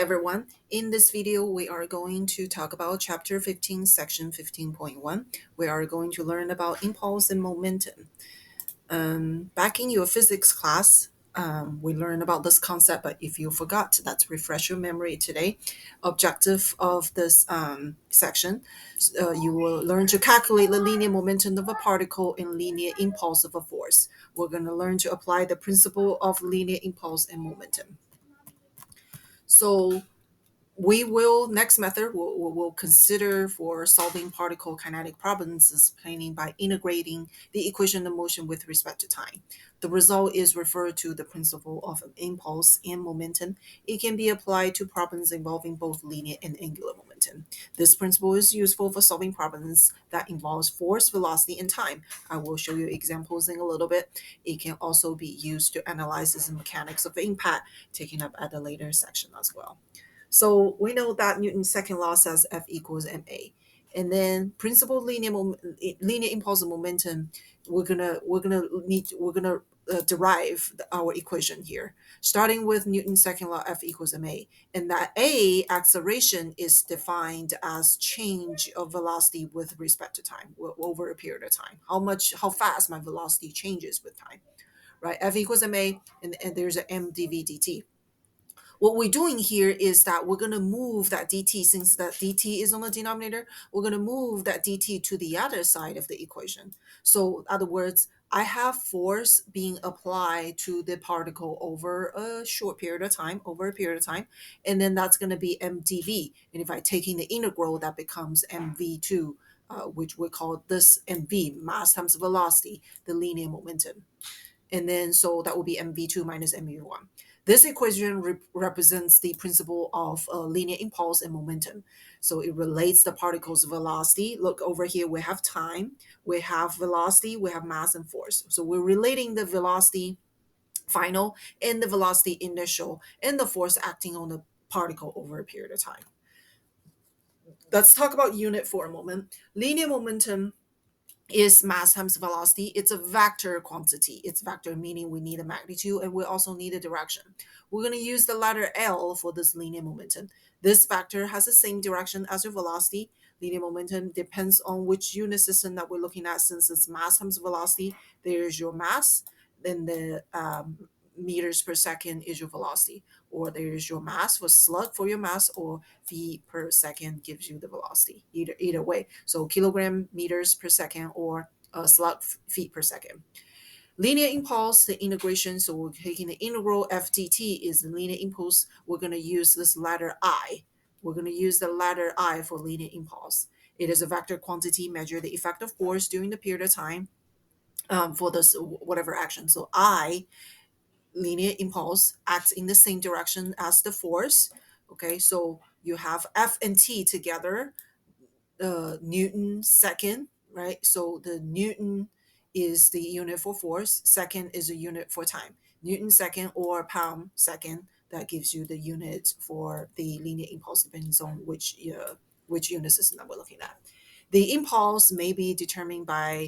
everyone. In this video, we are going to talk about Chapter 15, Section 15.1. We are going to learn about impulse and momentum. Back in your physics class, we learned about this concept, but if you forgot, let's refresh your memory today. Objective of this section, you will learn to calculate the linear momentum of a particle and linear impulse of a force. We're going to learn to apply the principle of linear impulse and momentum. So we will next method we'll consider for solving particle kinetic problems is explaining by integrating the equation of motion with respect to time. The result is referred to the principle of impulse and momentum. It can be applied to problems involving both linear and angular momentum. This principle is useful for solving problems that involves force, velocity, and time. I will show you examples in a little bit. It can also be used to analyze the mechanics of impact, taken up at a later section as well. So we know that Newton's second law says F equals ma, and then principal linear impulse and momentum. We're gonna derive our equation here, starting with Newton's second law F equals ma, and that a acceleration is defined as change of velocity with respect to time over a period of time. How fast my velocity changes with time, right? F equals ma, and there's a m dv dt. What we're doing here is that we're going to move that dt, since that dt is on the denominator, we're going to move that dt to the other side of the equation. So in other words, I have force being applied to the particle over a short period of time, and then that's going to be mdv. And if I taking the integral, that becomes mv2, which we call this mv, mass times velocity, the linear momentum. And then so that will be mv2 minus mv1. This equation represents the principle of linear impulse and momentum. So it relates the particle's velocity. Look over here, we have time, we have velocity, we have mass and force. So we're relating the velocity final and the velocity initial and the force acting on the particle over a period of time. Let's talk about unit for a moment. Linear momentum is mass times velocity. It's a vector quantity. It's vector meaning we need a magnitude and we also need a direction. We're going to use the letter L for this linear momentum. This vector has the same direction as your velocity. Linear momentum depends on which unit system that we're looking at. Since it's mass times velocity, there's your mass, then the meters per second is your velocity, or there's your mass for slug for your mass, or feet per second gives you the velocity, either way. So kilogram meters per second or slug feet per second. Linear impulse, the integration, so we're taking the integral f dt is the linear impulse. We're going to use this letter I. We're going to use the letter I for linear impulse. It is a vector quantity, measure the effect of force during the period of time for this whatever action. So I, linear impulse, acts in the same direction as the force. Okay, so you have F and T together, Newton second, right? So the Newton is the unit for force, second is a unit for time. Newton second or pound second, that gives you the unit for the linear impulse, depends on which unit system that we're looking at. The impulse may be determined by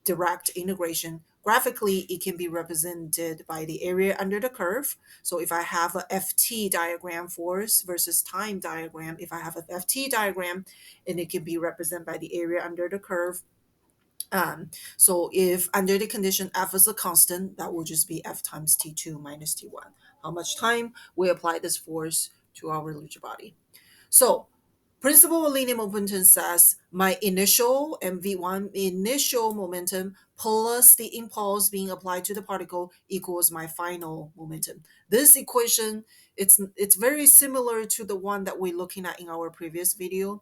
direct integration. Graphically, it can be represented by the area under the curve. So if I have a FT diagram, force versus time diagram, if I have a FT diagram, and it can be represented by the area under the curve. So if under the condition F is a constant, that will just be F times T2 minus T1. How much time we apply this force to our rigid body. So principle of linear momentum says my initial mv1, initial momentum plus the impulse being applied to the particle equals my final momentum. This equation, it's very similar to the one that we're looking at in our previous video.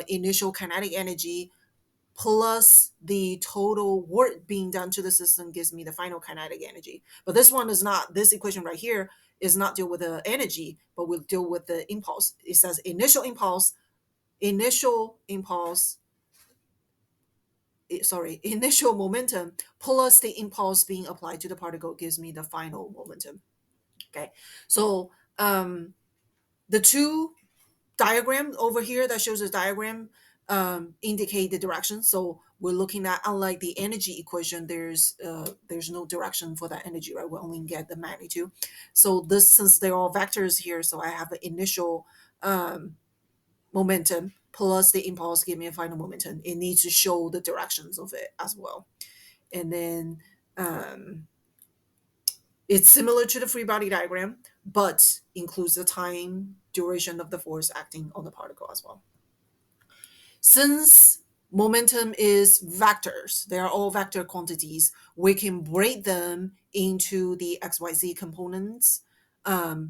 Initial kinetic energy plus the total work being done to the system gives me the final kinetic energy. But this one is not, this equation right here is not deal with the energy, but will deal with the impulse. It says initial impulse, initial momentum plus the impulse being applied to the particle gives me the final momentum. Okay, so the two diagram over here that shows a diagram, indicate the direction. So we're looking at, unlike the energy equation, there's no direction for that energy, right? We only get the magnitude. So this, since they're all vectors here, so I have an initial momentum plus the impulse give me a final momentum. It needs to show the directions of it as well. And then um, it's similar to the free body diagram, but includes the time duration of the force acting on the particle as well. Since momentum is vectors, they are all vector quantities, we can break them into the XYZ components,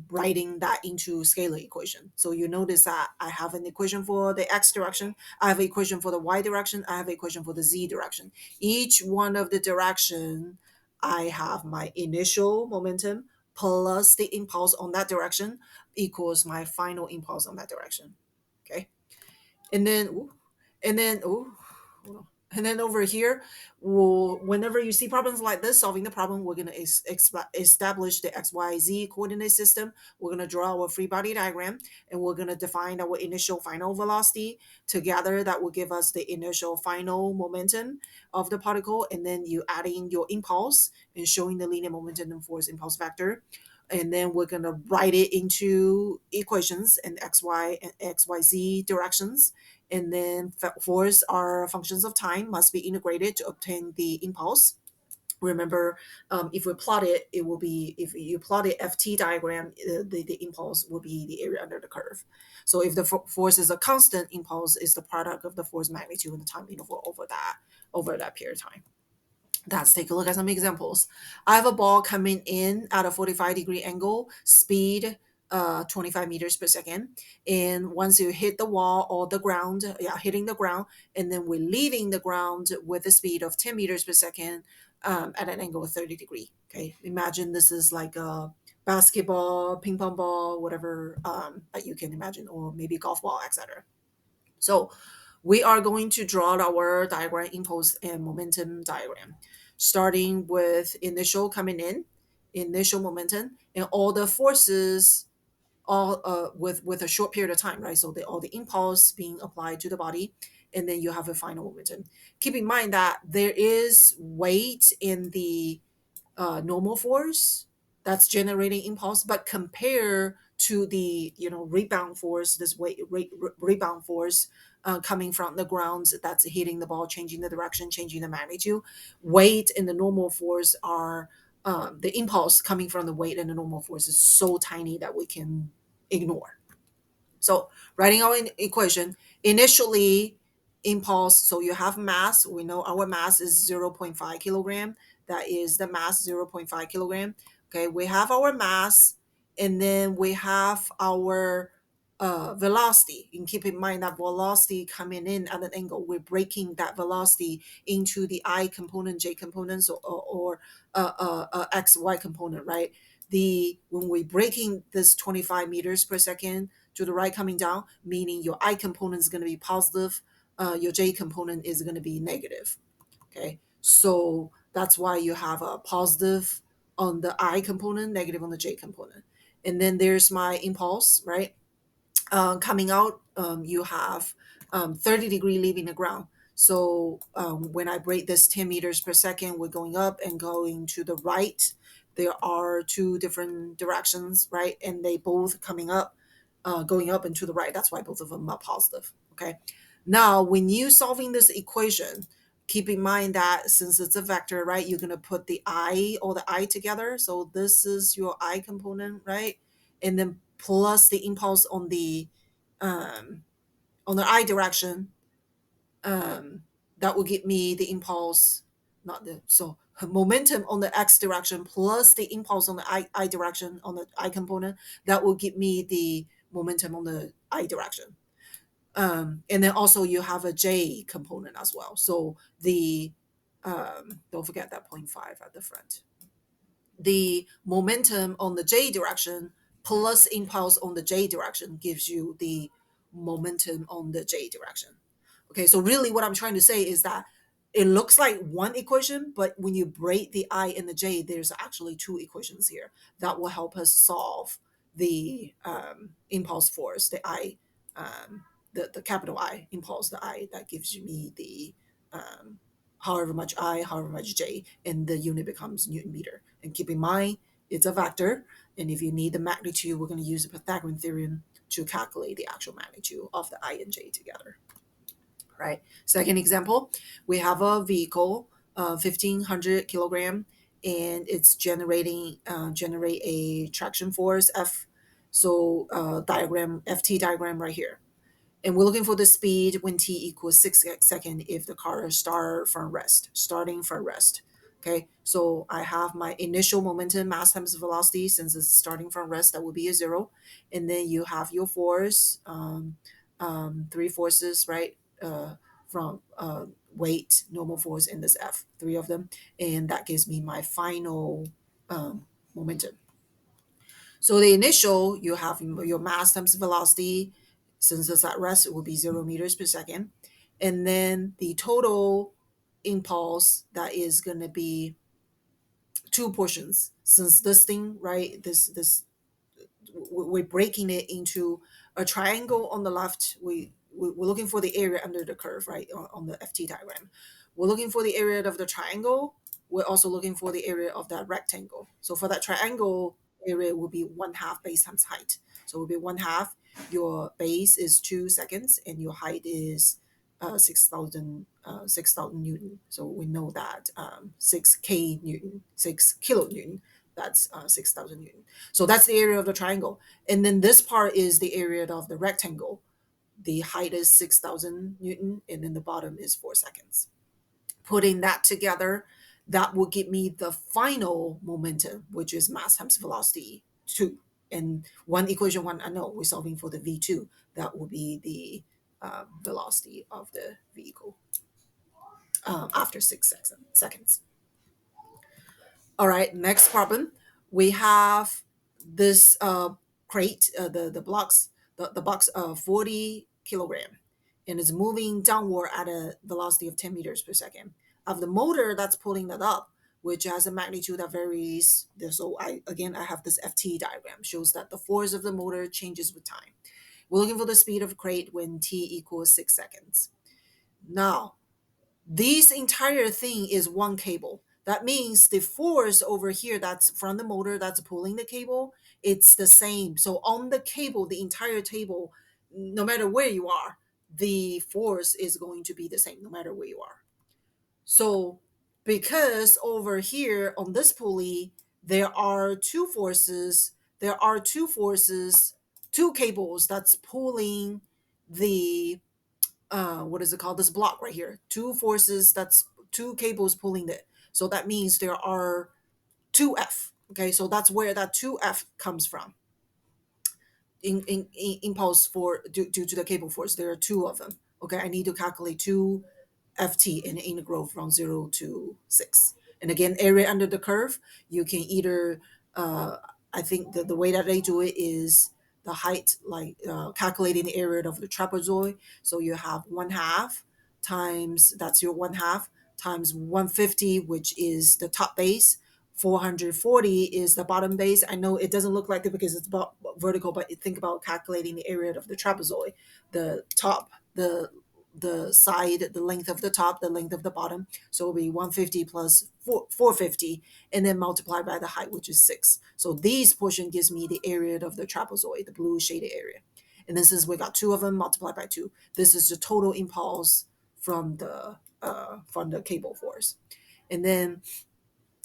writing that into scalar equation. So you notice that I have an equation for the X direction, I have an equation for the Y direction, I have an equation for the Z direction. Each one of the direction, I have my initial momentum plus the impulse on that direction equals my final impulse on that direction. Okay. And then hold on. And then over here, whenever you see problems like this, solving the problem, we're going to establish the XYZ coordinate system. We're going to draw our free body diagram, and we're going to define our initial final velocity together. That will give us the initial final momentum of the particle, and then you add in your impulse and showing the linear momentum and force impulse vector. And then we're going to write it into equations in XY and XYZ directions. And then force are functions of time, must be integrated to obtain the impulse. Remember, if we plot it, it will be, if you plot the FT diagram, the impulse will be the area under the curve. So if the force is a constant, impulse is the product of the force magnitude and the time interval over that period of time. Let's take a look at some examples. I have a ball coming in at a 45-degree angle, speed 25 meters per second. And once you hit the wall or the ground, hitting the ground, and then we're leaving the ground with a speed of 10 meters per second at an angle of 30 degree. Okay, imagine this is like a basketball, ping pong ball, whatever that you can imagine, or maybe golf ball, etc. So we are going to draw our diagram, impulse and momentum diagram, starting with initial coming in, initial momentum, and all the forces, all with a short period of time, right? So all the impulse being applied to the body, and then you have a final momentum. Keep in mind that there is weight in the normal force that's generating impulse, but compare to the rebound force, this rebound force coming from the ground that's hitting the ball, changing the direction, changing the magnitude. Weight and the normal force are the impulse coming from the weight and the normal force is so tiny that we can ignore. So writing our equation, initially impulse, so you have mass, we know our mass is 0.5 kilogram. That is the mass, 0.5 kilogram. Okay, we have our mass, and then we have our velocity. And keep in mind that velocity coming in at an angle, we're breaking that velocity into the I component, J components, or X, Y component, right? When we're breaking this 25 meters per second to the right coming down, meaning your I component is going to be positive, your J component is going to be negative. Okay, so that's why you have a positive on the I component, negative on the J component. And then there's my impulse, right? Coming out, you have 30 degree leaving the ground. So when I break this 10 meters per second, we're going up and going to the right. There are two different directions, right? And they both coming up, going up and to the right. That's why both of them are positive. Okay. Now, when you solving this equation, keep in mind that since it's a vector, right, you're going to put the I together. So this is your I component, right? And then plus the impulse um, on the I direction, that will give me the impulse, not the so momentum on the X direction plus the impulse on the I direction on the I component. That will give me the momentum on the I direction. And then also you have a J component as well. So the don't forget that point 0.5 at the front. The momentum on the J direction plus impulse on the J direction gives you the momentum on the J direction. Okay, so really what I'm trying to say is that it looks like one equation, but when you break the I and the J, there's actually two equations here that will help us solve the impulse force, the I the capital I impulse, the I that gives me the however much I, however much J, and the unit becomes Newton meter. And keep in mind, it's a vector, and if you need the magnitude, we're going to use the Pythagorean theorem to calculate the actual magnitude of the I and J together. Right. Second example, we have a vehicle, 1,500 kilogram, and it's generate a traction force F. So diagram FT diagram right here, and we're looking for the speed when t equals 6 seconds if the car starting from rest. Okay, so I have my initial momentum, mass times velocity. Since it's starting from rest, that will be a zero. And then you have your force, three forces, right? From weight, normal force, and this F, three of them. And that gives me my final momentum. So the initial, you have your mass times velocity. Since it's at rest, it will be 0 meters per second. And then the total impulse, that is going to be two portions. Since this thing, right, this we're breaking it into a triangle on the left. We're looking for the area under the curve, right, on the FT diagram. We're looking for the area of the triangle. We're also looking for the area of that rectangle. So for that triangle, area will be 1/2 base times height. So it will be 1/2. Your base is 2 seconds, and your height is 6,000 Newton. So we know that 6 Newton, 6 kilonewton. That's 6,000 Newton. So that's the area of the triangle. And then this part is the area of the rectangle. The height is 6,000 Newton, and then the bottom is 4 seconds. Putting that together, that will give me the final momentum, which is mass times velocity 2. And one equation one I know, we're solving for the V2. That will be the velocity of the vehicle after 6 seconds. All right, next problem. We have this crate, the blocks, the box of 40 kilogram, and it's moving downward at a velocity of 10 meters per second. Of the motor that's pulling that up, which has a magnitude that varies. So I have this FT diagram, shows that the force of the motor changes with time. We're looking for the speed of crate when t equals 6 seconds. Now, this entire thing is one cable. That means the force over here that's from the motor that's pulling the cable, it's the same. So on the cable, the entire table, no matter where you are, the force is going to be the same no matter where you are. So because over here on this pulley, there are two cables that's pulling the what is it called, this block right here, two forces, that's two cables pulling it. So that means there are 2F. Okay, so that's where that 2F comes from. In impulse for due to the cable force, there are two of them. Okay, I need to calculate two FT in the integral from 0 to 6. And again, area under the curve, you can either, I think the way that they do it is the height, like calculating the area of the trapezoid. So you have 1/2 times, that's your 1/2, times 150, which is the top base. 440 is the bottom base. I know it doesn't look like it because it's about vertical, but think about calculating the area of the trapezoid. The top, the side, the length of the top, the length of the bottom. So it'll be 150 plus 450, and then multiply by the height, which is 6. So these portion gives me the area of the trapezoid, the blue shaded area. And then since we got two of them, multiplied by 2, this is the total impulse from the cable force. And then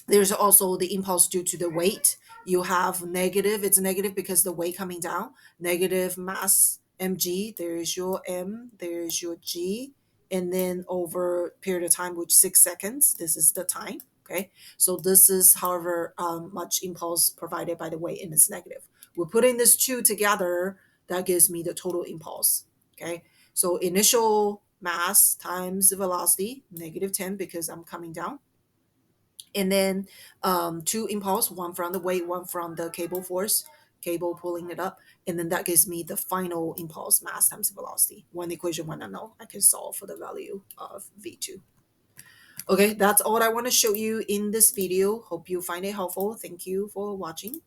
there's also the impulse due to the weight. You have negative, it's negative because the weight coming down, negative mass mg, there's your m, there's your g, and then over a period of time, which 6 seconds, this is the time. Okay, so this is however much impulse provided by the weight, and it's negative. We're putting this two together, that gives me the total impulse. Okay, so initial mass times the velocity, negative 10 because I'm coming down, and then two impulse, one from the weight, one from the cable force, cable pulling it up, and then that gives me the final impulse, mass times velocity. One equation one I know, I can solve for the value of v2. Okay, that's all I want to show you in this video. Hope you find it helpful. Thank you for watching.